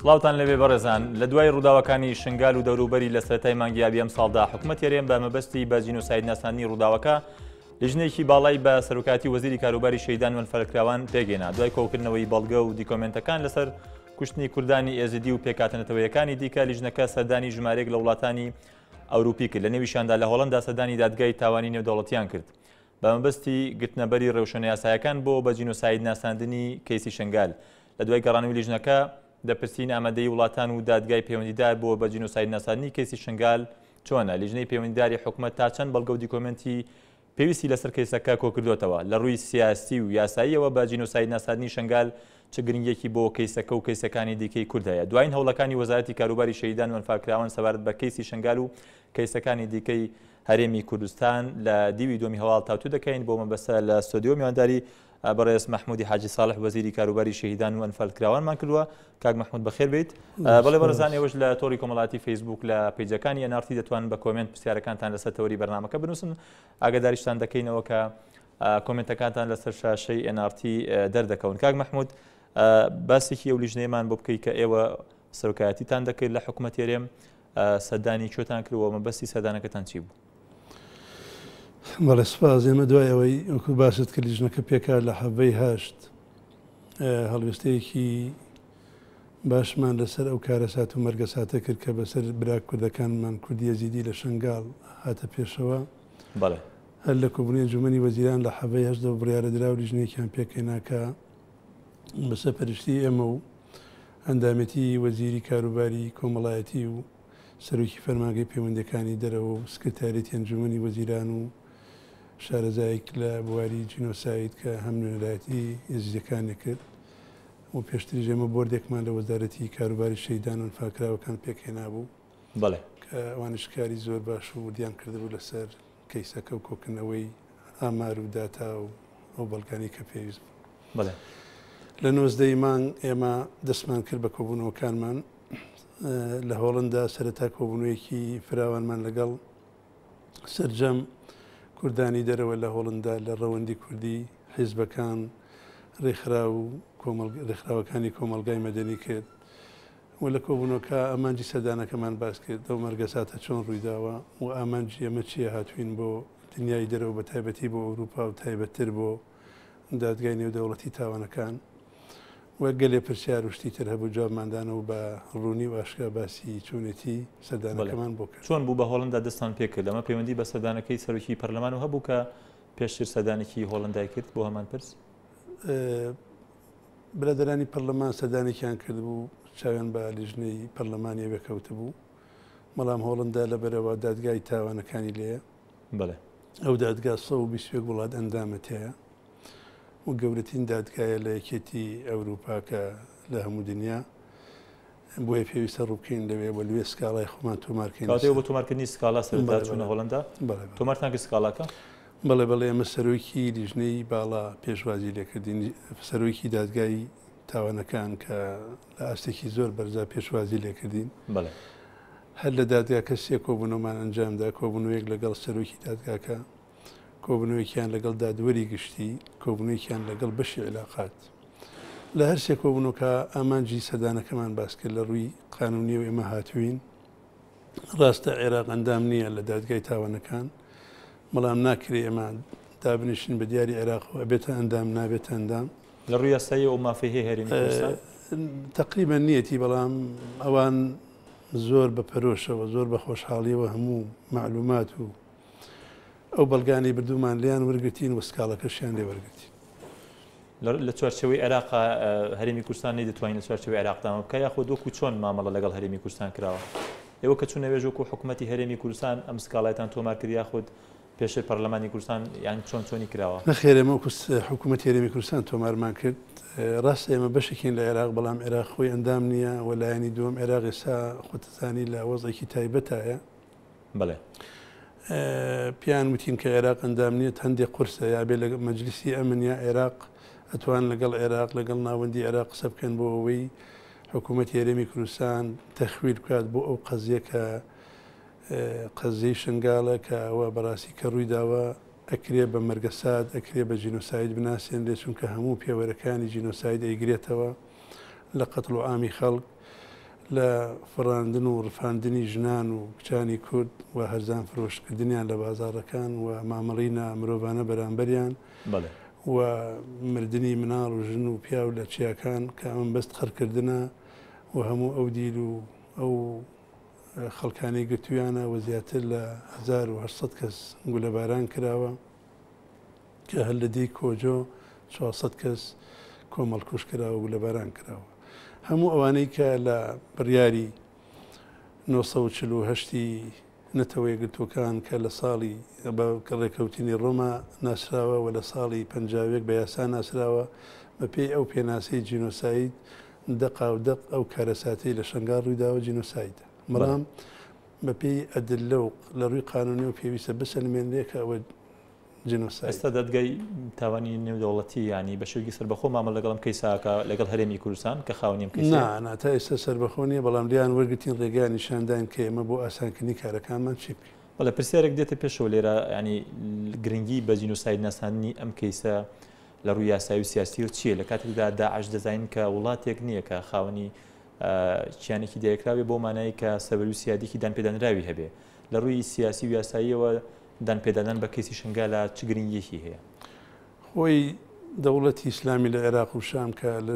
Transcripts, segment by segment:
سڵاوتان لەبێ بەڕێزان لە دوای ڕووداوەکانی شنگال و دەوروبەری لە سەرەتای مانگی یابی ئەم ساڵدا حکوومەت هێرێم بە مەبەستی بە جینۆساید ناسانی ڕووداوەکە لیژنێکی باڵای بە سەرۆکاتی وەزیری کاروباری شەیدان و منفەرکراوان پێگەینا دوای کۆکردنەوەی بەڵگە و دیکۆمنتەکان لەسەر کوشتنی کوردانی ئێزیدی و پێکاتنەتەوەیەکانی دیکە لیژنەکە سەردانی ژمارەیەک لە وڵاتانی ئەوروپی کرد لە نێویشاندا لە هۆڵەندا سەردانی دادگای تاوانی نێودەوڵەتیان کرد بە مەبەستی گرتنەبەری ڕێوشەنە یاسایەکان بۆ بە جینۆساید ناساندنی کەیسی شنگال لە دوای گەڕانەوەی لیژنەکە دەپرسین ئامادەی وڵاتان و دادگای پەیوەندیدار بۆ بە جینۆساید ناساندنی کەیسی شنگال چۆنە لیژنەی پەیوەندیداری حکوومەت تا چەند بەڵگە و دیکۆمنتی پێویستی لەسەر کەیسەکە کۆکردوێتەوە لە ڕووی سیاسی و یاساییەوە بە جینۆساید ناساندنی شنگال چ گرنگێکی بۆ کەیسەکە و کەیسەکانی دیکەی کوردایە دوایین هەوڵەکانی وەزارەتی کاروباری شەیدان و منفەرکراوان سەبارەت بە کەیسی شنگال و کەیسەکانی دیکەی هەرێمی کوردستان لە دیوی دومی هەواڵ تاوتو دەکەین بۆ مەبەستە لە ستۆدیۆ میوانداری بەڕێز مەحمودی حاجی ساڵح وەزیری کاروباری شەهیدان و ئەنفەرکراوانمان کردووە کاک مەحمود بەخێر بێت بەڵێ بەڕێزان ئێوەش لە تۆڕی کۆمەڵاتی فەیسبوک لە پیجەکانی NRT دەتوانن بە کۆمنت پرسیارەکانتان لەسەر تەوەری بەرنامەکە بنووسن ئاگاداریشتان دەکەینەوە کە کۆمنتەکانتان لەسەر شاشەی NRT دەردەکەون کاک مەحمود باسێکی ئەو لیژنەیەمان بۆ بکەی کە ئێوە سەرۆکایەتیتان دەکرد لە حکوومەت هێرێم سەردانی کوێتان کردووە مەبەستی سەردانەکەتان چی بوو؟ بەڵێ سپاس ئێمە دوای ئەوەی وەکو باست کە لیژنەکە پێکات لە حەڤەی هەشت هەڵوێستەیەکی باشمان لەسەر ئەو کارەسات و مەرگەساتە کرد کە بەسەر برا کوردەکانمان کوردی ئەزیدی لە شنگال هاتە پێشەوە هەر لە کۆبوونی ئەنجومەنی وەزیران لە حەڤەی هەشتەوە بڕیارەدرا و لیژنەیەکیان پێکەیناکە بەسەر پەرشتی ئێمە و ئەندامەتی وەزیری کاروباری کۆمەڵایەتی و سەرۆکی فەرمانگەی پەیوەندیەکانی دەرەوە و سکرتاریەتی ئەنجومەنی وەزیران و شارەزایەک لە بواری جینۆساید کە هەم نوێنەرایەتی ئێزیدەکانی کرد و پێشتری ژێمە بۆردێکمان لە وەزارەتی کاروباری شەیدان و منفەرکراوەکان پێکەینابوو کە ئەوانش کاری زۆر باش و دیان کردبوو لەسەر کەیسەکە و کۆکردنەوەی ئامار و داتا و ئەو بەڵگانی کە پێویست بوو. لە 19 مانگ ئێمە دەستمان کرد بە کۆبوونەوەکانمان لە هۆڵندا سەرەتا کۆبوونەوەیەکی فراوانمان لەگەڵ سەرجەم کوردانی دەرەوە لە هۆڵندا لە ڕەوەندی کوردی حیزبەکان ڕێکخرا و ڕێکخراوەکانی کۆمەلگای مەدەنی کرد و لە کۆبوونەوەکە ئامانجی سەردانەکەمان باس کرد ئەو مەرگەساتە چۆن ڕوویداوە و ئامانجی ئەمە چییە هاتوین بۆ دنیای دەرەوە بە تایبەتی بۆ ئەوروپا و تایبەتتر بۆ دادگای نێودەوڵەتی تاوانەکان وە گەلێ پرسیار وشتی تر هەبوو جوابماندانەوە بە ڕوونی و ئاشکا باسی چۆنێتی سەردانەکەمان بۆ کرد چۆن بوو بە هۆڵندا دەستان پێ کرد ئەمە پەیوەندی بە سەردانەکەی سەرۆکی پەرلەمان و هەبوو کە پێشتر سەردانێکی هۆڵندای کرد بۆ هەمان پرس برادرانی پەرلەمان سەردانێکیان کرد بوو چاویان بە لیژنەی پەرلەمانی بەکەوتە بوو بەڵام هۆڵندا لەبەرەوە دادگای تاوانەکانی لێیە ئەو دادگا 120 وڵات ئەندامەت هەیە و گەورەترین دادگایە لە یەکێتی ئەوروپا کە لە هەموو دنیا بۆیە پێویستە ڕووکەین لەوێ بە لوێ سکاڵای خۆمان تۆمارکەین بۆ تۆمارکردنی سکاڵا سەرەتا چوونە هۆڵندا تۆمارتان کرد سکاڵاکە بەڵێ ئەمە سەرۆکی لیژنەی باڵا پێشوازی لێکردین سەرۆکی دادگای تاوانەکان کە لە ئاستێکی زۆر بەرزا پێشوازی لێکردین هەر لە دادگا کەسێک کۆبوونەوەمان ئەنجامدا کۆبوونەوەیەک لەگەڵ سەرۆکی دادگاکە کۆبوونەوەیەکیان لەگەڵ دادوەری گشتی کۆبوونەوەیەکیان لەگەڵ بەشی علاقات لە هەر سێ کۆبوونەوەکە ئامانجی سەردانەکەمان باس کرد لە ڕووی قانونی و ئێمە هاتوین ڕاستە عێراق ئەندام نییە لە دادگای تاوانەکان بەڵام ناکرێ ئێمە دابنیشین بە دیاری عێراقەوە بێتە ئەندام نابێت ئەندام لە ڕووی یاسایی و مافی هەیە هەرێمی کوردستان تقریبا نیەتی بەڵام ئەوان زۆر بە پەرۆشەوە زۆر بە خۆشحاڵیەوە هەموو معلومات و ئەو بەڵگانی بردومان لیان وەرگتین و سکاڵەکەشیان لێ وەرگتین لە چوارچەوەی عێراق هەرێمی کوردستان نەیدەتوانین لە چوارچەوەی عێراقدامە بکە یاخۆ دۆکو چۆن مامەڵە لەگەڵ هەرێمی کوردستان کراوە ئێوە کە چوونەوێژ وەکو حکوومەتی هەرێمی کوردستان ئەم سکاڵایتان تۆمار کرد یاخود پێشەی پەرلەمانی کوردستان یان چۆنی کراوە نەخێر ئێمە حکوومەتی هەرێمی کوردستان تۆمارمان کرد ڕاست ئێمە بەشێکین لە عێراق بەڵام عێراق خۆی ئەندام نییە و لایەنی دووەم عێراق ئێستا خۆتزانی لە وەزێکی تایبەتایە پیان وتین کە عێراق ئەندام نیە هەندێک قورسە یا بێ لە مەجلیسی ئەمن یا عێراق ئەتوان لەگەڵ عێراق لەگەڵ ناوەندی عێراق قسە بکەن بۆ ئەوەی حکوومەتی هەرێمی کوردستان تەخویل بکات بۆ ئەو قەزیە کە قەزەی شنگالە کە ئەوە بەڕاستی کە ڕووی داوە ئەکرێ بە مەرگەسات ئەکرێ بە جینۆساید بناسیێن لێ چونکە هەموو پێوەرەکانی جینۆساید ئەیگرێتەوە لە قەتڵ و ئامی خەڵک لە فڕاندن و ڕفاندنی ژنان و کچانی کورد و هەرزان فرۆشکردنیان لە بازاڕەکان و مامەڵینە مرۆڤانە بەرامبەریان و مردنی مناڵ و ژن و پیا و لە چیاکان کە ئەمە بەست خەرکردنە و هەموو ئەو دیل و ئەو خەڵکانی گرتویانە و زیاتر لە 1800 کەس گولەباران کراوە کە هەر لە دی کۆجۆ 400 کەس کۆمەڵکوش کراوە و لەباران کراوە. هەموو ئەوانەی کە لە بڕیاری 1940 نەتەوەی گرتوەکان کە لە ساڵی ڕێکەوتنی ڕۆما ناسراوە و لە ساڵی 50 بە یاسا ناسراوە بە پێی ئەو پێناسەی جینۆساید دەق ئەو کارەساتی لە شنگال ڕوویداوە جینۆسایدە. بەڵام بە پێی ئەدلە و لە ڕووی قانونی و پێویستە بسەلمێنرێکە ئەوە جینۆساید. ئێستا دەتگای تاوانی نێودەوڵەتی ینی بە شێوەیەکی سەربەخۆ مامەڵ لەگەڵم کەیساکە لەگەڵ هەرێمی کوردستان کە خاوەنیم نا تا ئێستا سەربەخۆ نیە، بەڵام لیان وەرگتین ڕێگای نیشاندان کە ئێمە بۆ ئاسانکردنی کارەکانمان چی بکەین. بەڵێ پرسیارێک دێتە پێشەوە لێرە ینی گرنگی بە جینۆساید ناساندنی ئەم کەیسە لە ڕووی یاسایی و سیاسی و چییە؟ لە کاتێکدا داعش دەزانین کە وڵاتێک نییە کە خاوەنی چیانێکی دایکراوێ بۆ مانایی کە سەبەر و سیادێکی دانپێدانراوی هەبێ لە ڕووی سیاسی و یاساییەوە دانپێدانان بە کەیسی شنگالە چ گرنگیەکی هەیە؟ خۆی دەوڵەتی ئیسلامی لە عێراق و شام کە لە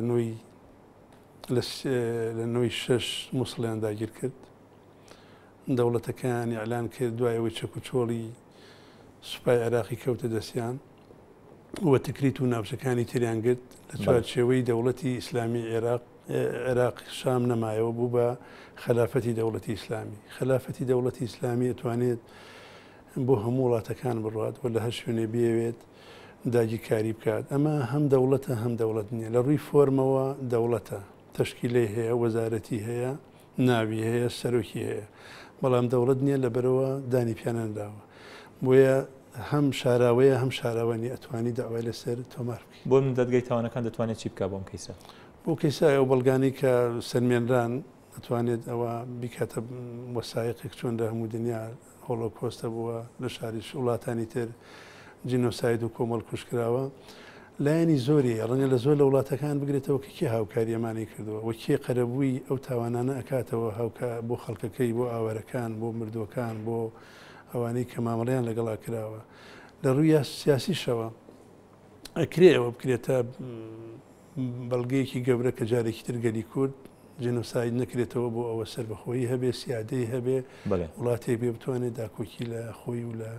نوێی 6 موسڵیان داگیر کرد، دەوڵەتەکانی ئەعلان کرد دوایەوەی چەکوچۆڵی سوپای عێراقی کەوتە دەستیان وە تکریت و ناوچەکانی تریان گرت لە چوارچێوەی دەوڵەتی ئیسلامی عێراق شام نەمایەوە بوو بە خلافەتی دەوڵەتی ئیسلامی. خلافەتی دەوڵەتی ئیسلامی ئەتوانێت بۆ هەموو وڵاتەکان بڕات و لە هەر شوێنێ بێوێت داگیرکاری بکات. ئەمە هەم دەوڵەتە هەم دەوڵەت نییە، لە ڕووی فۆرمەوە دەوڵەتە، تەشکیلەی هەیە، وەزارەتی هەیە، ناوی هەیە، سەرۆکی هەیە، بەڵام دەوڵەت نییە لەبەرەوە دانی پیانەنداوە. بۆیە هەم شاراوەیە هەم شاراوەنی ئەتوانی داوای لەسەر تۆمار بکەیت. بۆ من دەتگای تاوانەکان دەتوانێت چی بکات بۆم کەیسە؟ بۆ کەیسە ئەو بەڵگانی کە سەرمێنران دەتوانێت ئەوە بیکاتە وەسایقێک چۆن لە هەموو دنیا هۆڵۆکۆستە بووە لە شاریش وڵاتانی تر جینۆساید و کۆمەڵکوش کراوە. لایەنی زۆری ڕەنگە لە زۆر لە وڵاتەکان بگرێتەوە کە کێ هاوکاری ئەمانەی کردووە و کێ قەرەبووی ئەو تاوانانە ئەکاتەوە بۆ خەڵکەکەی، بۆ ئاوەرەکان، بۆ مردوەکان، بۆ ئەوانەی کە مامەڵەیان لەگەڵا کراوە. لە ڕووی سیاسیشەوە ئەکرێ ئەوە بکرێتە بەڵگەیەکی گەورە کە جارێکی تر گەلی کورد جینۆساید نەکرێتەوە بۆ ئەوە سەربەخۆیی هەبێ، سیادەی هەبێ، وڵاتی بێ بتوانێت داکۆکی لە خۆی و لە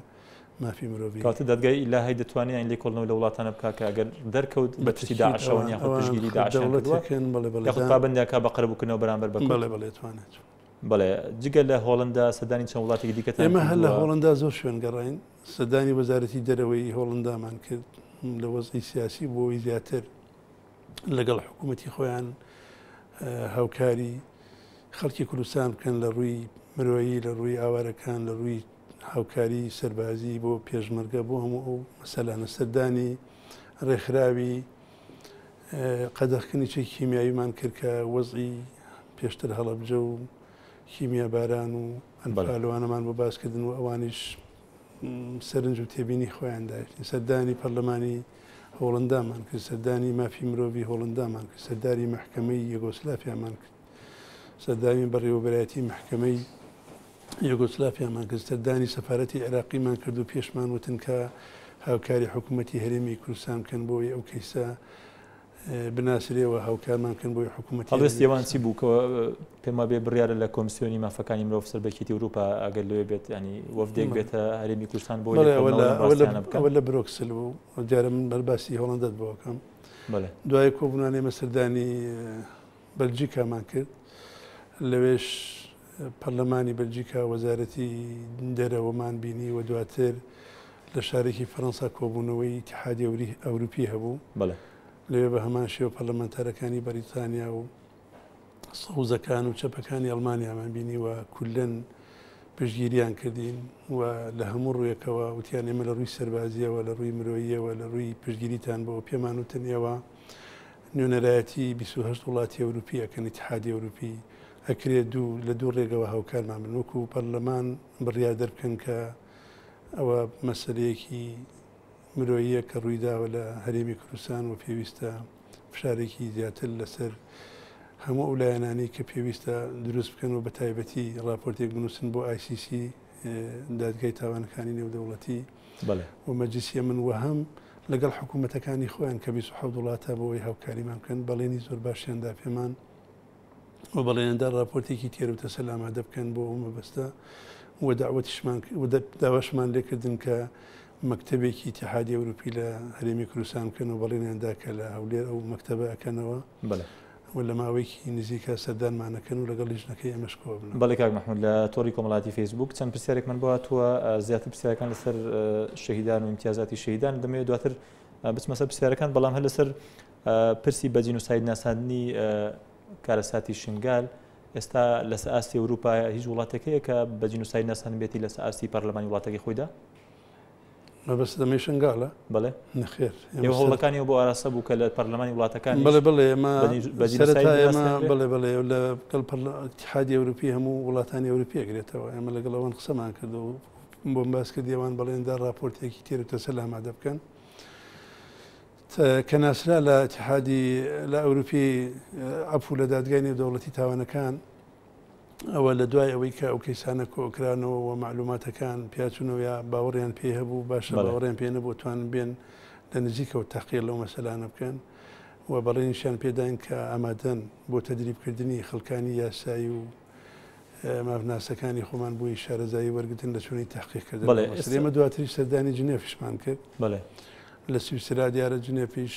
مافی مرۆڤی. کاتە دەتگای ئیلاهی دەتوانێت ئەین لێکۆڵنەوە لە وڵاتانە بکات کە ئەگەر دەرکەوت بە پشتی داعشەوە یان پشتگیری داعشیان کردووە پابندیاکە بە قەرەبووکردنەوە بەرامبەر بە توانێت. بەڵێ جگە لە هۆڵندا سەدانی چەند وڵاتێکی دیکە ئێمە هەر لە هۆڵندا زۆر شوێن گەڕین، سەدانی وەزارەتی دەرەوەی هۆڵندامان کرد لە وەزعی سیاسی بۆی زیاتر لەگەڵ حکوومەتی خۆیان هاوکاری خەڵکی کوردستان بکەن لە ڕووی مرۆیی، لە ڕووی ئاوارەکان، لە ڕووی هاوکاری سەربازی بۆ پێشمەرگە بۆ هەموو ئەو مەسەلانە سەردانی ڕێکخراوی قەدەغکردنی کیمیاویمان کرد کە وەزعی پێشتر هەڵەبجە و کیمیا باران و ئەنفالوانەمان بۆ باسکردن و ئەوانیش سەرنج و تێبینی خۆیان داێتی. سەردانی پەرلەمانی هۆڵندامان کرد، سەردانی مافی مرۆڤی هۆڵندامان کرد، سەرداری محکەمەی یوگۆسلافیامان کرد، سەردانی بەڕێوەبەرایەتی محکەمەی یوگۆسلافیامان کرد، سەردانی سەفارەتی عێراقیمان کرد و پێشمان وتن کە هاوکاری حکوومەتی هەرێمی کوردستان بکەن بۆی ئەو کەیسە بناسرێەوە هاوکارمان کردن بۆی حکوومەتی. هەڵوێستیەوان چی بوو کە پێما بێ بڕیارە لە کۆمیسیۆنی مافەکانی مرۆڤ سەربەکێتی ئەوروپا ئەگەر لەوێ بێت ینی وەفدێک بێتە هەرێمی کوردستان بۆ ئەوە لە برۆکسل بوو دیارە من بەرباسی هۆڵندەت بۆکەم. دوای کۆبوونانێ مەسەردانی بەلجیکامان کرد، لەوێش پەرلەمانی بەلجیکا وەزارەتی دەرەوەمان بینی و دواتر لە شارێکی فەڕەنسا کۆبوونەوەی ئیتیحادی ئەوروپی هەبوو. لەوێ بە هەمان شێوە پەرلەمانتارەکانی بەریتانیا و سەوزەکان و چەپەکانی ئەڵمانیامان بینی و کولەن پشتگیریان کردین و لە هەموو ڕوویەکەوە وتیان ئێمە لە ڕووی سەربازیەوە، لە ڕووی مرۆییەوە، لە ڕووی پشتگیریتان بۆ پێمان وتن ئێوە نوێنەرایەتی 28 وڵاتی ئەوروپی ئەکەن ئیتیحادی ئەوروپی ئەکرێت لە دوو ڕێگەوە هاوکارمان بن وەکو پەرلەمان بڕیار دەربکەن کە ئەوە مەسەلەیەکی مرۆییە کە ڕوویداوە لە هەرێمی کوردستان و پێویستە فشارێکی زیاتر لەسەر هەموو ئەو لایەنانی کە پێویستە دروست بکەن و بە تایبەتی راپۆرتێک بنووسن بۆ ICC دادگای تاوانەکانی نێودەوڵەتی و مەجلیسی من وەهەم لەگەڵ حکوومەتەکانی خۆیان کە 27 وڵاتە بۆەوەی هاوکاریمان بکەن بەڵێنی زۆر باشیاندا پێمان و بەڵێندا راپۆرتێکی تێروتە سەر ئامادە بکەن بۆ ئەو مەبەستە و داواشمان لێکردن کە مەکتەبێکی اتحادیە ئەوروپی لە هەرێمی کوردستان بکەن و بەڵێنیاندا کە لە هەولێر ئەو مەکتەبە ئەکەنەوە و لە ماوەیەکی نزیکە سەردانمانەکەن و لەگەڵ لیژنەکەی ئەمەش کۆ بن. بەڵێ کاک مەحموود لە تۆڕی کۆمەڵاتی فیسبوک چەند پرسیارێکمان بۆ هاتووە زیاتر پرسیارەکان لەسەر شەهیدان و امتیازاتی شەهیدان دەمەوێت دواتر بچمە سەر پرسیارەکان بەڵام هەر لەسەر پرسی بەجین و ساید ناساندنی کارەساتی شنگال ئێستا لە سەئاستی ئەوروپا هیچ وڵاتێکەیە کە بەجین و ساید ناساندن بێتی لە سەئاستی پەرلەمانی وڵاتێکی خۆیدا؟ مەبەست دەمەی شنگالە؟ بەڵێ نەخێر ئێوە هەوڵەکانی بۆ ئاراسە بوو کە لە پەرلەمانی وڵاتەکانی بڵێ ئێمە بڵێ لەگەڵ اتحادی ئەوروپی هەموو وڵاتانی ئەوروپی ئەگرێتەوە ئێمە لەگەڵ ئەوان قسەمان کرد و بۆم باس کردی ئەوان بەڵێندا راپۆرتێکی تێرەوتە سەر ئامادە بکەن کە ناسرا لە اتحادی لە ئەوروپی ئەپوو لە دادگای نێودەوڵەتی تاوانەکان ئەوە لە دوای ئەوەی کە ئەو کەیسانە کۆکرانەوە و معلوماتەکان پیاچونەوە یا باوەڕیان پێ هەبوو باشە باوەڕیان پێ نەبوو توانن بێن لە نزیکەوە تەقییر لەو مەسەلانە بکەن و بەڵێنیشیان پێداین کە ئامادەن بۆ تەدریبکردنی خەڵکانی یاسایی و مافناسەکانی خۆمان بووی شارەزایی وەرگتن لە چۆنی تحقیقکردن. ئێمە دواتری سەردانی جنێفشمان کرد لە سویسرا دیارە جنێفیش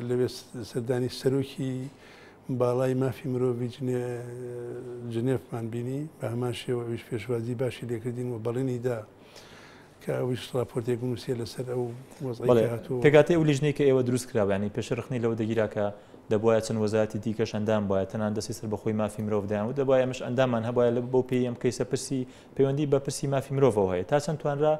لەوێ سەردانی سەرۆکی باڵای مافی مرۆڤی جنێفمان بینی بە هەمان شێوە ئەویش پێشوازی باشی لێکردین و بەڵێنیدا کە ئەویش راپۆرتێک نووسێ لەسەر ئەو پێکاتی ئەو لیژنەی کە ئێوە دروست کراوانی پێشرخنی لەوە دەگیراکە دەبواە چەند وەزارەتی دیکەش ئەندام وایە تەنان دەستی سەر بەخۆی مافی مرۆڤدایان و دەبواە ئەمەش ئەندامان هەبواە لە بۆ پێی ئەم کەیسە پرسی پەیوەندی بە پرسی مافی مرۆڤەوە هەیە تا چەند توانرا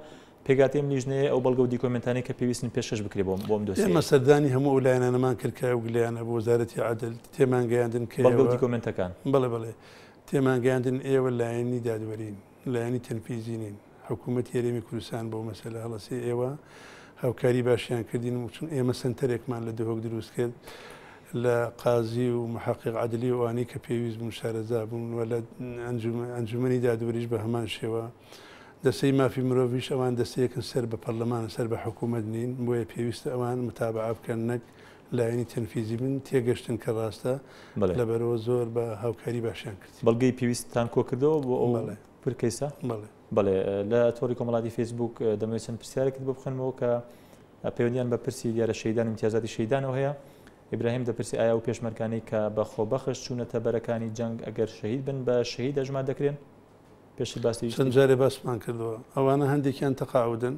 پێگاتیم لیژنەیە ئەو بەڵگە و دیکۆمنتانی کە پێویستن پێشەش بکرێ بۆم دۆسی ئێمە سەردانی هەموو ئەو لایەنانەمان کرد کە ئەو گلیانە بۆ وەزارەتی عەدڵ تێمان گەیاندن کە بەڵگە و دیکۆمنتەکان بڵێ تێمان گەیاندن ئێوە لایەنی دادوەرین لایەنی تەنفیزینین حکوومەتی هەرێمی کوردستان بۆ مەسەلە هەڵەسی ئێوە هاوکاری باشیان کردین و چون ئێمە سنتەرێکمان لە دهۆک دروست کرد لە قازی و محقق عەدلی و ئەوانەی کە پێویست بوون شارەزا بوون و لە ئەنجومەنی دادوەریش بە هەمان شێوە دەستەی مافی مرۆڤیش ئەوان دەستەیەکن سەر بە پەرلەمانە سەر بە حکوومەت نین بۆیە پێویستە ئەوان متابعە بکەن نەک لایەنی تەنفیزی بن تێگەشتن کە ڕاستە لەبەرەوە زۆر بە هاوکاری باشیان کرد. بەڵگەی پێویستتان کۆ کردەوە بۆ ئەو پرکەیسە؟ بەڵێ لە تۆڕی کۆمەڵاتی فیسبوک دەمەوێت چەند پرسیارێکت بۆ بخەنەوە کە پەیوەندیان بە پرسی دیارە شەهیدان و امتیازاتی شەهیدانەوە هەیە. ئیبراهیم دەپرسی ئایا و پێشمەرگانەی کە بە خۆبەخش چوونەتە بەرەکانی جەنگ ئەگەر شەهید بن بە شەهید ئەژمار دەکرێن؟ پێشی باسی چەند جارێ باسمان کردەوە ئەوانە هەندێکیان تەقاعودن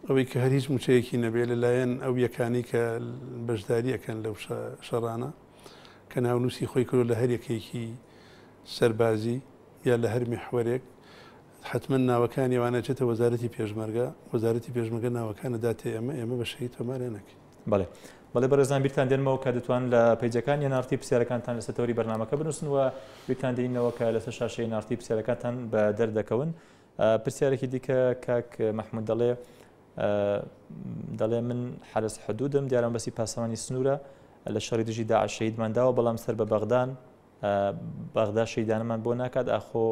ئەوەی کە هەر هیچ موچەیەکی نەبێت لەلایەن ئەو یەکانی کە بەشداریەکەن لەو شەڕانە کە ناونووسی خۆی کردو لە هەر یەکێکی سەربازی یا لە هەر میحوەرێک حتمما ناوەکانی ئەوانە چێتە وەزارەتی پێشمەرگە وەزارەتی پێشمەرگە ناوەکانە داتێ ئێمە بە شەهید تۆمارێ نەکەین. بەڵێ بەڕێزان بیرتان دێنمەوە کە دەتوان لە پەیجەکان یا نارتی پرسیارەکانتان لەسەر تەوری بەرنامەکە بنووسن و بیرتان دێنینەوە کە لەسەر شاشەی نارتی پرسیارەکانتان بە دەردەکەون. پرسیارێکی دیکە کاک مەحموود دەڵێ من حرس حدودم دیارم بەسی پاسەوانی سنوورە لە شەڕی دژی داعش شەهیدمانداوە بەڵام سەر بە بەغدا شەهیدانەمان بۆ ناکات ئاخۆ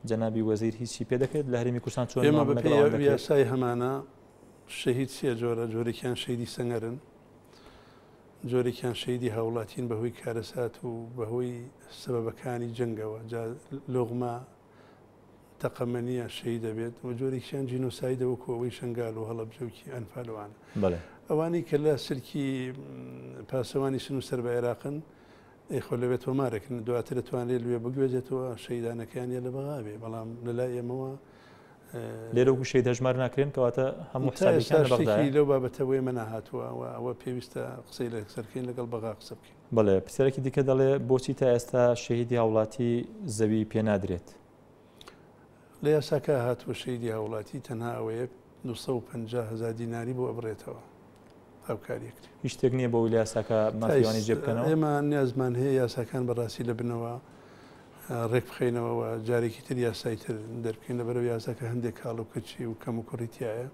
جەنابی وەزیر هیچی پێ دەکرێت لە هەرێمی کوردستان چۆن ئێمە بە یاسای هەمانە شەهید سێ جۆرە جۆرێکیان شەیدی سەنگەرن جۆرێکیان شەیدی هاوڵاتین بەهۆی کارەسات و بەهۆی سەبەبەکانی جەنگەوە لۆغما تەقەمەنیە شەهید دەبێت و جۆرێکیان جینۆسایدەوە کۆەوەی شنگال و هەڵەبجەوکی ئەنفالوانە ئەوانەی کە لە سەرکی پاسەوانی سن و سەر بە عێراقن ئەیخۆ لەوێت تۆمارەکەن دواتر دەتوانێت لێ بگوێزێتەوە شەیدانەکەیان لە بەغاوێ بەڵام لەلای ئێمەوە لێرە و شەید هەژمار ناکرێن کەواتە هەموو حسابێکی لەو بابەتەوەی منە هاتووە ئەوە پێویستە قسەی لە سەرکەین لەگەڵ بەغا قسە بکەین. بەڵێ پرسیارێکی دیکە دەڵێ بۆچی تا ئێستا شەهیدی هاوڵاتی زەوی پێنادرێت؟ لە یاساکە هاتووە شەیدی هاوڵاتی تەنها ئەوەیە 250,000 دیناری بۆ ئەبڕێتەوە هاوکاریەکە هیچ شتێک نییە بۆ یاساکە مافیوانی جێ بکەنەوە. ئێمە نیازمان هەیە یاساکان بەڕاستی لە بنەوە ڕێک بخینەوە جارێکی تر یاسایتر دەربکەین لەبەرەوە یاساکە هەندێک کاڵ و کەچی و کەم و کوڕیتیایە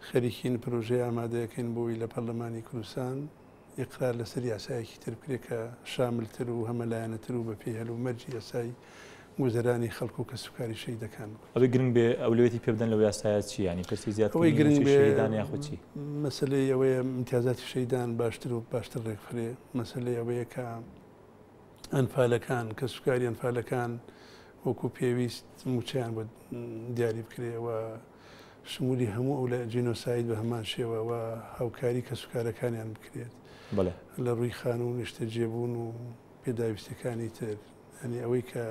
خەریکین پرۆژەی ئامادەیەکەین بۆی لە پەرلەمانی کوردستان ئیقرار لەسەر یاسایەکی تر بکرێت کە شاملتر و هەمەلایەنەتر و بە پێی هەلو مەرجی یاسایی وەزەرانی خەڵک و کەسوکاری شەیدەکان ئەوەی گرنگ بێ ئەولوێتی پێ بدەن لەو یاسایە چی ینی پرسی زیاد ئەوەی گرنگ بێ شەیدان یاخود چی مەسلەی ئەوەیە امتیازاتی شەیدان باشتر و باشتر ڕێکخرێ مەسلەی ئەوەیە کە ئەنفالەکان کەسوکاری ئەنفالەکان وەکو پێویست موچیان بۆ دیاری بکرێەوە شمولی هەموو ئەو لە جینۆساید بە هەمان شێوەوە هاوکاری کەسوکارەکانیان بکرێت لە ڕووی خانوو نیشتە جێبوون و پێداویستەکانی تر ئەنی ئەوەی کە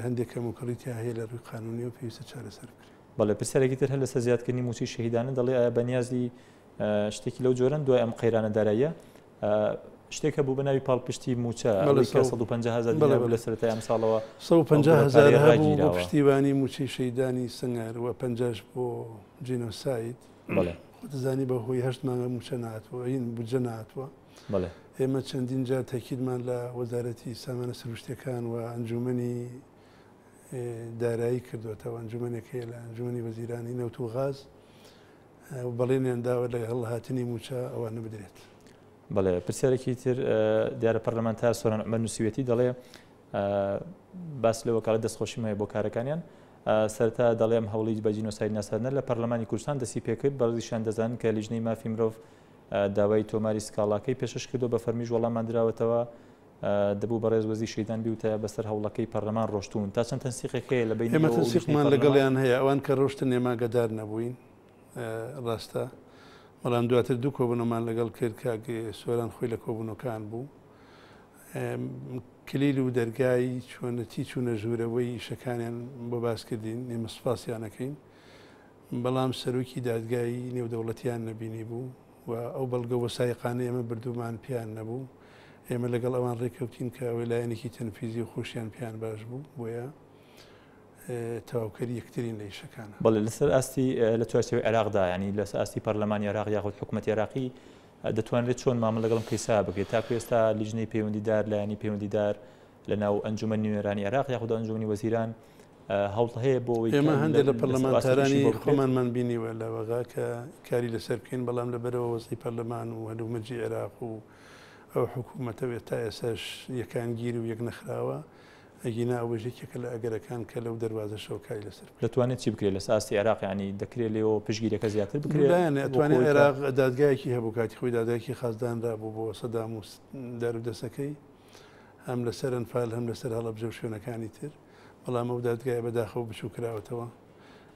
هەندێک کەموکڕیتیا هەیە لە ڕووی قانونی و پێویستە چارەسەر بکرێت. بەڵێ پرسیارێکی تر هەر لەسەر زیادکردنی موچی شەهیدانە دەڵێ ئایا بەنیازی شتێکی لەو جۆرەن دوای ئەم قەیرانە داراییە شتێکە بوو بە ناوی پاڵپشتی موچە 150,000 لە سەرەتای ئەم ساڵەوە 150,000 هەبوو بۆ پشتیوانی موچی شەیدانی سنگەر و 50 بۆ جینۆساید دەزانی بەهۆی 8 مانگە موچە ناتوە هین بجە ناتوە ئێمە چەندین جار تاکیدمان لە وەزارەتی سامانە سروشتەکان و ئەنجومەنی دارایی کردوێتەوە ئەنجومەنێک هەیە لە ئەنجومەنی وەزیرانی نەوت و غاز بەڵێنیان داوە لە هەڵهاتنی موچە ئەوانە بدرێت. بەڵێ پرسیارێکی تر دیارە پەرلەمانتار سۆران عومەر نووسیوێتی دەڵێ باس لە وەکالەت دەستخۆشیمەیە بۆ کارەکانیان سەرتا دەڵێم هەوڵی بە جینۆساید ناساندنە لە پەرلەمانی کوردستان دەستی پێکرد بەڵێزیشان دەزانن کە لیژنەی مافی مرۆڤ داوای تۆماری سکاڵاکەی پێشش کردو بە فەرمیش وەڵامان درراوەتەوە دەبوو بەڕێز وەزی شەیدان بیوتە بەسەر هەوڵەکەی پەرلەمان ڕۆشتون تا چەند تەنسیقێک هەیە لە بین ئێمە تەنسیقمان لەگەڵیان هەیە ئەوان کە ڕۆشتن ئێمە گەدار نەبووین ڕاستە بەڵام دواتر دوو کۆبوونەمان لەگەڵ کرد کاگە سۆران خۆی لە کۆبوونەکان بوو کلیل و دەرگای چۆنەتی چوونە ژوورەوەی ئیشەکانیان بۆ باسکردین ئێمە سوپاسیانەکەین بەڵام سەرۆکی دادگایی نێودەوڵەتیان نەبینی بوو و ئەو بەڵگە وەسایقانە ئێمە بردومان پیان نەبوو ئێمە لەگەڵ ئەوان ڕێککەوتین کە وێلایەنێکی تەنفیزی و خۆشیان پیان باش بوو بۆیە تەواوکەری یەکترین لە ئیشەکانە. بەڵێ لەسەر ئاستی لە چوارچێوەی عێراقدا ینی لەسەر ئاستی پەرلەمانی عێراق یاخود حکوومەتی عێراقی دەتوانرێت چۆن مامەڵە لەگەڵم قیسا بکرێت تاکو ئێستا لیژنەی پەیوەندیدار لایەنی پەیوەندیدار لە ناو ئەنجومەنی نوێنێرانی عێراق یاخود ئەنجومەنی وەزیران هەوڵ هەیە بۆ ئێمە هەندێک لە پەرلەمانتارانی خۆمانمان بینیوە لە وەغا کە کاری لەسەر بکەین بەڵام لەبەرەوە وەزی پەرلەمان و هەلومەرجی عێراق و ئەو حکوومەتەوێت تا ئێساش یەکان گیر و یەک نەخراوە ئەگینا ئەوەژێکێکە لە ئەگەرەکان کە لەو دەواازە شەوکاری لەسەر دەتوانێت چی بکرێت لە ئاستی عێراق ینی دەکرێت لێەوە پشگیرەکە زیاتر بکرێت ئەتوانێت عێراق دادگایەکی هەبوو کاتی خۆی دادگایەکی خازدانرا بوو بۆ سەدام و دارودەسەکەی هەم لەسەر ئەنفال هەم لەسەر هەڵەبجە و شوێنەکانی تر بەڵام ئەو دادگایە بەداخەوە بچوو کراوەتەوە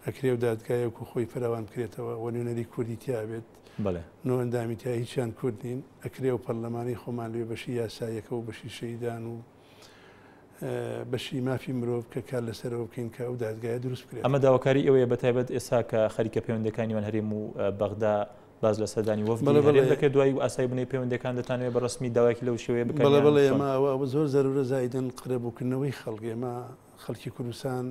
ئەکرێ و دادگایەکو خۆی فراوان بکرێتەوە و نوێنەری کوردی تیابێت نۆ ئەندامی تا هیچیان کورد نین ئەکرێ و پەرلەمانی خۆمان لێ بەشی یاسایەکە و بەشی شەیدان و بەشی مافی مرۆڤ کە کار لەسەرەوە بکەین کە ئەو دادگایە دروست بکرێت. ئەمە داواکاری ئەوەیە بەتایبەت ئێستا کە خەریکە پەیوەندەکانیوان هەرێم و بەغدا باز لە سەردانی وەفدی دەکرێت دوای و ئاسایی بنەی پەیوەندەکان دەتانوێت بە ڕسمی داوایکی لەو شێوەیە بکەن. بەڵێ ئێمە ئەوە زۆر زەرورە زایدەن قرەبووکردنەوەی خەڵک ئێمە خەڵکی کوردستان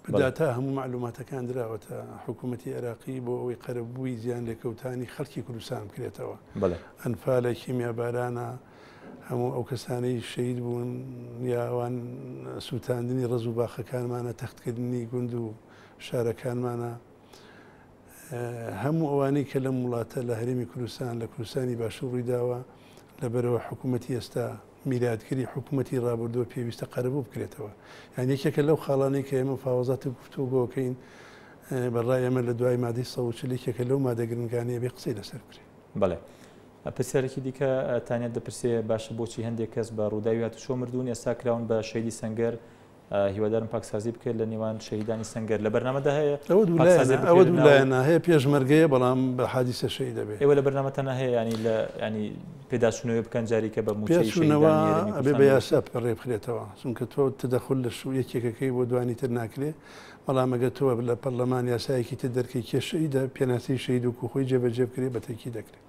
بداتا هەموو معلوماتەکان دراوەتە حکوومەتی عێراقی بۆ ئەوەی قەرەبووی زیان لێکەوتانی خەڵکی کوردستان بکرێتەوە ئەنفالە کیمیا بارانە هەموو ئەو کەسانەی شەید بوون یاوان سووتاندنی ڕز و باخەکانمانە تەختکردنی گوند و شارەکانمانە هەموو ئەوانەی کە لەم وڵاتە لە هەرێمی کوردستان لە کوردستانی باشوور ڕوویداوە لەبەرەوە حکوومەتی ئێستا میلادکردی حکوومەتی ڕابردووە پێویستە قەرەبوو بکرێتەوە یان یەکێکە لەو خاڵانەی کە ئێمە فاوەزاتی گفتوگۆکەین بەڕای ئێمە لە دوای مادەی 140 لەو مادەگرنگانەیە بێ قسەی لەسەر بکرێت. بەڵێ پرسیارێکی دیکە تانیان دەپرسێ باشە بۆچی هەندێک کەس بە ڕووداوی هاتوچۆ مردوون ئێستا کراون بە شەیدی سەنگەر هیوادارم پاکسازی بکرێت لە نێوان شەهیدانی سەنگەر لە بەرنامەدا هەیە ئەوە دوولایەنە هەیە پێشمەرگەیە بەڵام بە حادیسە شەهید دەبێت ئێوە لە بەرنامەتەنە هەیە ینی پێداچوونەوەی بکەن جاریکە بە پێشونەوە ئەبێ بە یاسا ڕێ بخرێتەوە چونکە تۆ تدەخل لە شوو یەکێکەکەی بۆ دوانی تر ناکرێ بەڵام ئەگە تۆ لە پەرلەمان یاسایەکی تر دەرکەی کێشەیدا پێناسی شەهید و خۆی جێبەجێ بکرێ بە تەکی دەکرێت.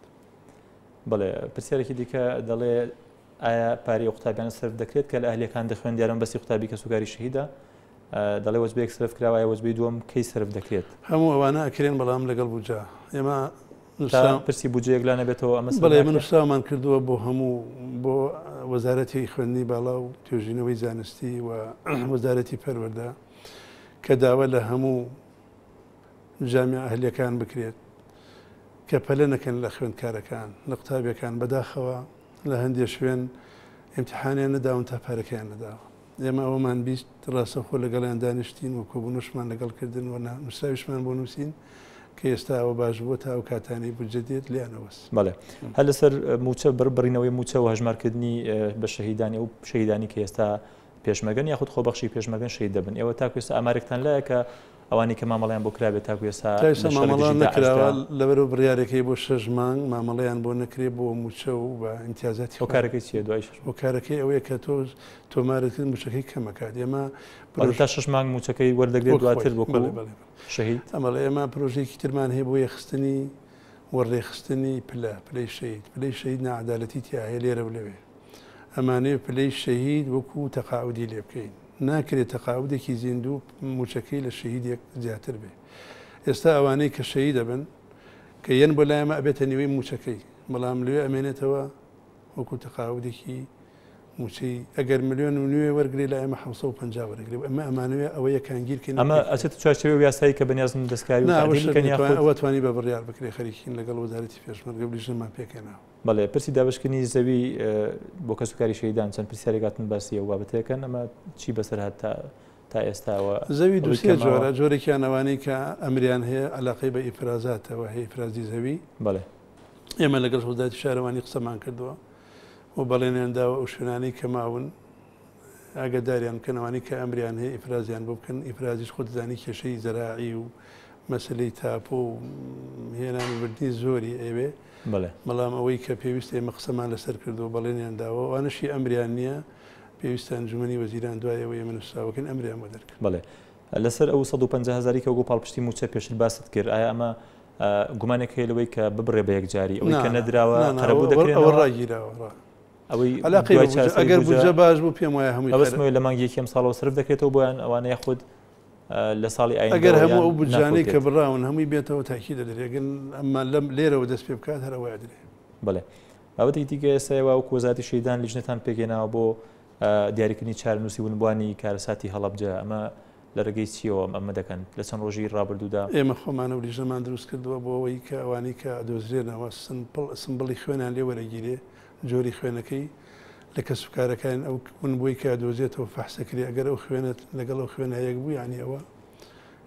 بەڵێ پرسیارێکی دیکە دەڵێ ئایا پارەی قوتابیانە سرف دەکرێت کە لە ئەهلیەکان دەخوێن دیارم بەسی قوتابی کە سوکاری شەهیدە دەڵێ وەزبەیەک سرف کراوە وەزبەی دووەم کەی سرف دەکرێت هەموو ئەوانە ئەکرێن بەڵام لەگەڵ بوجا ئێمە پرسی بودجەیەک لا نەبێتەوە ئەمە بەڵێ من نووسامان کردووە بۆ هەموو بۆ وەزارەتی خوێندنی باڵا و توێژینەوەی زانستی و وەزارەتی پەروەردە کە داوا لە هەموو جامیا ئەهلیەکان بکرێت کە پەلە نەکەن لە خوێندکارەکان لە قوتابیەکان بەداخەوە لە هەندێک شوێن ئیمتیحانیان نەداون تا پارەکەیان نەداوە. ئێمە ئەومان بیست ڕاستەخۆ لەگەڵیان دانیشتین و کۆبوونشمان لەگەڵ کردن و نووسراویشمان بۆ نووسین کە ئێستا ئەوە باش بووە تا ئەو کاتانی بودجە دێت لیانەوەست. بەڵێ هەر لەسەر موچە بڕبڕینەوەی موچە و هەژمارکردنی بە شەهیدانی ئەو شەهیدانی کە ئێستا پێشمەگەن یاخود خۆبەخشی پێشمەگەن شەهید دەبن. ئێوە تاکو ئێستا ئامارێکتان لایە کە ئەوانی کە مامەڵیان بۆ کرابێت تاکو ئێستا مامەڵان نەکراوە لەبەرەوە بڕیارەکەی بۆ 6 مانگ مامەڵەیان بۆ نەکرێ بۆ موچە و بە ئیمتیازاتی ئەو کارەکەی چیە دوای بۆ کارەکەی ئەوەیە کە تۆمارەکردن موچەکەی کەمەکات. ئێمە تا 6 مانگ موچەکەی وەردەگرێت دواتر بۆ شەهید. ئەمەڵێ ئێمە پرۆژێکی ترمان هەیە بۆ یەخستنی وەڕێخستنی پلەی شەهید. پلەی شەهید نەعەدالەتی تیا هەیە لێرە و لەوێ. ئەمانەیە پلەی شەهید وەکو تەقاعودی لێ بکەین. ناکرێت تەقاعودێکی زیندوو موچەکەی لە شەهیدێک زیاتر بێ. ئێستا ئەوانەی کە شەهید دەبن کە یەن بۆ لایەمە ئەبێتە نیوەی موچەکەی بەڵام لەوێ ئەمێنێتەوە وەکو تەقاعودێکی موچەی ئەگەر ملیۆن و نوێ وەرگری لە ئێمە 750 وەرگری ئەمە ئەمانوێ ئەوە یەکانگیرکەین. ئەمە ئەچێت چارچەوەی یاسایی کە بەنیازم دەستکاری ئەوە توانی بە بڕیار بکرێ خەریکین لەگەڵ وەزارەتی پێشمەرگە بلیژنمان پێکەنەوە. بەڵێ پرسی دابشکردنی زەوی بۆ کەسوکاری شەهیدان چەند پرسیارێکاتن باسی ئەو بابەتەکەن ئەمە چی بەسەر هات تا ئێستاوە زەوی دووسێ جۆرە جۆرێکیان ئەوانەی کە ئەمریان هەیە علاقەی بە ئیفرازاتەوە هەیە ئیفرازی زەوی. بەڵێ ئێمە لەگەڵ وەزارەتی شارەوانی قسەمان کردووە و بەڵێنیانداوە ئەو شوێنانەی کە ماون ئاگاداریان بکەنەوەی کە ئەمریان هەیە ئیفرازیان بۆ بکەن ئیفرازیش خۆتزانی کێشەی زەراعی و مەسلەی تاپۆ و هێنان وردنی زۆری ئەوێ. بەڵام ئەوەی کە پێویست ئێمە قسەمان لەسەر کردو بەڵێنیان داوە ئەوانشی ئەمریان نییە پێویستە ئەنجومەنی وەزیران دوایەوە ئێمە نووسراوەکەن ئەمریان بۆ دەرکەن. بەڵێ لەسەر ئەو 150,000 کە گۆ پاڵپشتی موچە پێشتر باست کرد ئایا ئەمە گومانێک هەیە لەوەی کە ببڕێ بە یەکجاری ئەوەی کە نەدراوە قەرەبوو دەکرێتەوە ڕاگیراوە ئەوەی ئەگەر بودجە باش بوو پێم وایە هەمووی ئەوەسمەوە لە مانگی یەکەم ساڵەوە سرف دەکرێتەوە بۆیان ئەوانەیە خود لە ساڵی ئاین ئەگەر هەموو ئەو بودجانەی کە بڕاون هەمووی بێتەوە تاکی دەدرێگەن ئەمما لەم لێرەوە دەست پێ بکات هەرەوەی درێ. بڵێ بابەتی دیکە ئێستاەوە و وەزارەتی شەهیدان لیژنەتان پێگەێناوە بۆ دیاریکردنی چارەنووسی ونبوانی کارەساتی هەڵەبجە ئەمە لە ڕێگەی چیەوە ئەمە دەکەن لە چەند ڕۆژی ڕابردوودا ئێمە خۆمانە و لیژنەمان دروست کردووە بۆ ئەوەی کە ئەوانەی کە دۆزرێنەوە سمبڵی خوێنیان لێ وەرەگیرێ جۆری خوێنەکەی لە کەسوکارەکان ئەو ونبووی کە دۆزێتەوە فەحسەکری ئەگەر ئەو خوێنێت لەگەڵ ئەو خوێنایەک بوو یانی ئەوە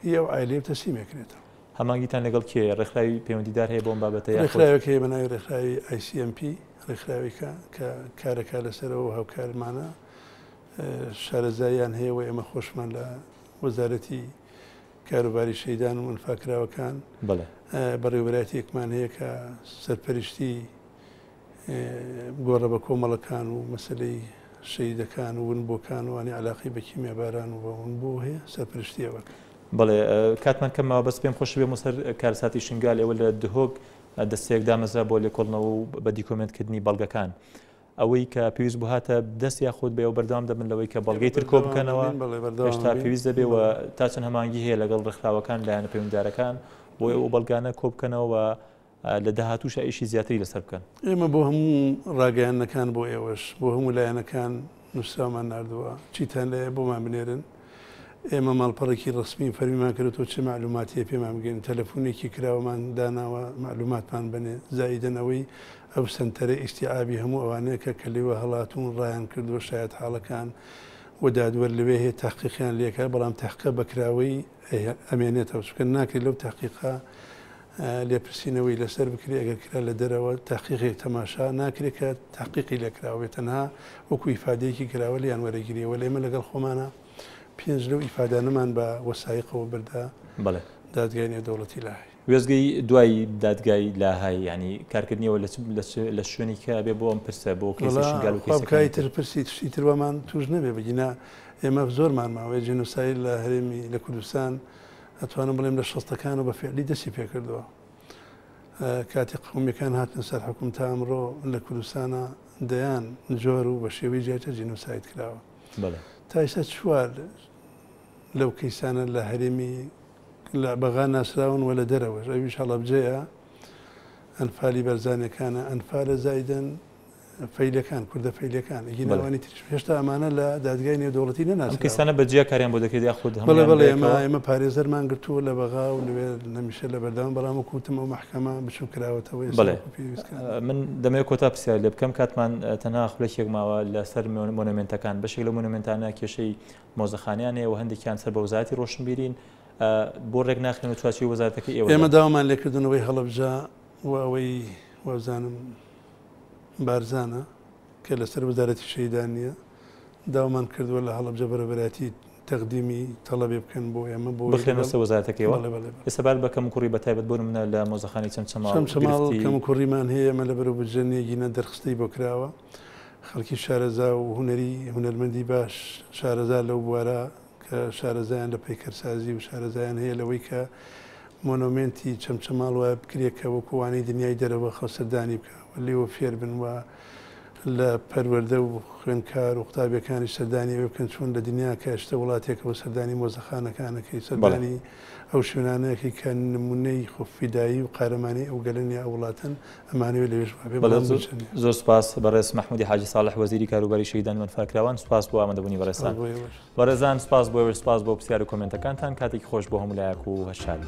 هی ئەو ئایلێ تەسلیمێکرێتەوە. هەمانگیتان لەگەڵ کێ ڕێکخراوی پەیوەندیدار هەیە بۆم بابەتە ڕێکخراوێکی بەناوی ڕێکخراوی ICMP ڕێکخراوێکە کە کارەکە لەسەرەوە هاوکارمانە شارەزاییان هەیە و ئێمە خۆشمان لە وەزارەتی کاروباری شەهیدان و منفاکراوەکان بەڕێوەبەرایەتێکمان هەیە کە سەرپەرشتی گۆڕە بە کۆمەڵەکان و مەسلەی شەهیدەکان و ونبووەکان وانی علاقی بە کیمیاباران و بە ونبوو هەیە سەرپەرشتیەوە. بڵێ کاتمان کەمەوە بەس پێم خۆش بێ سەر کارەساتی شنگال ئێوە لە دهۆک دەستێک دامەزا بۆ لێکۆڵنەوە و بە دیکۆمنتکردنی بەڵگەکان ئەوەی کە پێویست بوو هاتە دەست یاخود بێ و بەردەوام دەبن لەوەی کە بەڵگەی تر کۆ بکەنەوە هێشتا پێویست دەبێەوە تا چەند هەمانگی هەیە لەگەڵ ڕێکخراوەکان لایەنە پەیوەندیدارەکان بۆی ئەو بەڵگانە کۆ بکەنەوە لە داهاتووش ئیشی زیاتری لەسەر بکەن. ئێمە بۆ هەموو ڕاگەیانەکان بۆ ئێوەش بۆ هەموو لایەنەکان نووسرامان نردووە چیتان لێ بۆمان بنێرن ئێمە ماڵپەڕێکی ڕسمی فەرمیمان کردەوە چه معلوماتی پێمان بگەین تەلەفۆنێکی کراوەمان داناوە معلوماتمان بنێ زائیدەنەوەی ئەو سنتەرە ئیستیعابی هەموو ئەوانەیە کە لێوە هەڵاتون ڕایان کردووە شاید حاڵەکان و دادوەر لەوێ هەیە تحقیقیان لێکە بەڵام تحقیق بەکراوەی ئەمێنێتەوە چکە ناکرێت لەو تحقیقا لێپرسینەوەی لەسەر بکرێت ئەگەر کرا لە دەرەوە تحقیقی تەماشا ناکرێت کە تحقیقی لێکراوێت تەنها وەکو ئیفادەیەکی کراوە لیان وەرەگیریەوە لێمە لەگەڵ خۆمانە پێنج لەو ئیفادانەمان بە وەسایقەوە بردا دادگای دەوڵەتی لاهای وێزگەی دوای دادگای لاهای ینی کارکردنیەوە لە شوێنی کە بێ بۆ ئەم پرسە بۆ کەسیگەلکای تر پرسی تشتی تروامان توش نەبێ بگینا ئێمە زۆرمان ماوەیە جێنوسایل لە هەرێمی لە کوردستان ئەتوانم بڵێم لە شەستەکان و بە فعلی دەستی پێکردەوە کاتی قومیەکان هاتنە سەر حکوم تا ئەمڕۆ لە کوردستانە دەیان جۆر و بە شێوەی جیاتە جێنوسایت کراوە تا ئێستا چوار لەو کەیسانە لە هەرێمی لە بەغا ناسراون وە لە دەرەوەش ئەویش هەڵەبجەیە ئەنفالی بەرزانەکانە ئەنفالە زایدەن فەیلەکان کوردە فەیلەکان گیناوانی تریش هێشتا ئەمانە لە دادگای نێودەوڵەتی نەناسراون. ئەم کەسانە بەجیا کاریان بۆ دەکرێت یاخود بەڵێ ئێمە پارێزەرمان گرتووە لە بەغا و لەوێ نەمیشە لە بەردەوام بەڵام وەکوتم ئەو محکەمە بچوو کراوەتەوە. بڵێ من دەمەوێت کۆتا پرسیار لێ بکەم کاتمان تەنها خولەکێک ماوە لەسەر مۆنومنتەکان بەشێک لە مۆنومنتانە کێشەی مۆزەخانیانەیە و هەندێکیان سەر بە وەزارەتی ڕۆشنبیرین بۆ ڕێک ناخرێن و چواچی وەزارەتەکەی ئێوە. ئێمە داوامان لێکردنەوەی هەڵەبجا و ئەوەی وەزانم بارزانە کە لەسەر وەزارەتی شەیدانیە داوامان کردووە لە هەڵەبجە بەرەبەراتی تەقدیمی تەڵەبێ بکەن بۆ ئێمە بۆ بخرێنە سەر وەزارەتەکەیەوە. ئێستا بار بە کەم کوڕی بەتایبەت بۆ نمونە لە مۆزەخانەی چەمچەماڵ کەم کوڕیمان هەیە ئەمە لە بەرەو بجێنێگینە دەرخستەی بۆ کراوە خەڵکی شارەزا و هونەرمەندی باش شارەزا لەو بوارە کە شارەزایان لە پەیکەرسازی و شارەزایان هەیە لەوەی کە مۆنۆمنتی چەمچەماڵ وایە بکرێت کە وەکووانەی دنیای دەرەوە خەڵسەردانی بکە لێوە فێر بن وە لە پەروەردە و خوێندکار و قوتابیەکانی سەردانی ئەوێ بکەن چۆن لە دنیا کە هێشتا وڵاتێکەوە سەردانی مۆزەخانەکانەکەی سەردانی ئەو شوێنانەیەکی کە نمونەی خۆفیدایی و قارەمانی ئەو گەلەنی ئەو وڵاتن ئەمانەوێت لەوێژ زۆر سپاس بەڕێز مەحموودی حاجی ساڵح وەزیری کاروباری شەیدان و ئەنفاکراوان سپاس بۆ ئامادەبوونی بەڕێستان. بەڕێزان سپاس بۆ سپاس بۆ پرسیار و کۆمنتەکانتان کاتێکی خۆش بۆ هەموو لایەک و هەشاد.